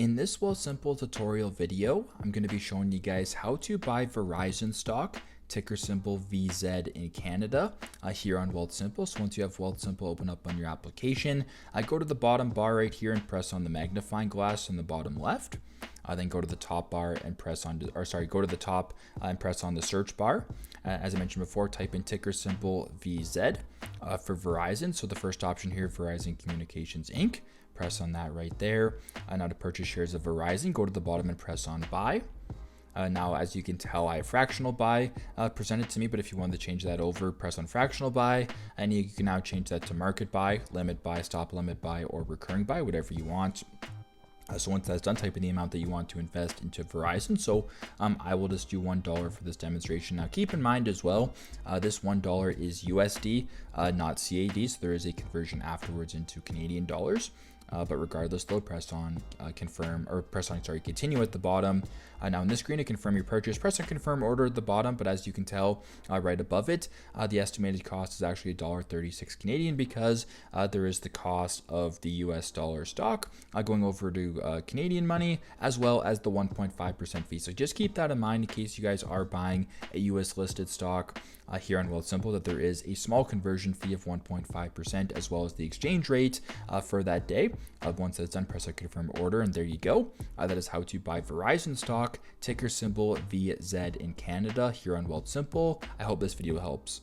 In this Wealthsimple tutorial video, I'm going to be showing you guys how to buy Verizon stock, ticker symbol VZ in Canada, here on Wealthsimple. So once you have Wealthsimple open up on your application, go to the bottom bar right here and press on the magnifying glass in the bottom left. Then go to the top bar and press on, go to the top and press on the search bar. As I mentioned before, type in ticker symbol VZ for Verizon. So the first option here, Verizon Communications Inc. Press on that right there. Now to purchase shares of Verizon, go to the bottom and press on buy. Now, as you can tell, I have fractional buy presented to me, but if you want to change that over, press on fractional buy, and you can now change that to market buy, limit buy, stop limit buy, or recurring buy, whatever you want. So once that's done, type in the amount that you want to invest into Verizon. So I will just do $1 for this demonstration. Now keep in mind as well, this $1 is USD, not CAD. So there is a conversion afterwards into Canadian dollars. But regardless though, press on continue at the bottom. Now in this screen to confirm your purchase, press on confirm order at the bottom, but as you can tell right above it, the estimated cost is actually $1.36 Canadian because there is the cost of the US dollar stock going over to Canadian money, as well as the 1.5% fee. So just keep that in mind in case you guys are buying a US listed stock here on Wealthsimple, that there is a small conversion fee of 1.5%, as well as the exchange rate for that day. Once that's done, press on confirm order, and there you go. That is how to buy Verizon stock, ticker symbol VZ in Canada here on Wealthsimple. I hope this video helps.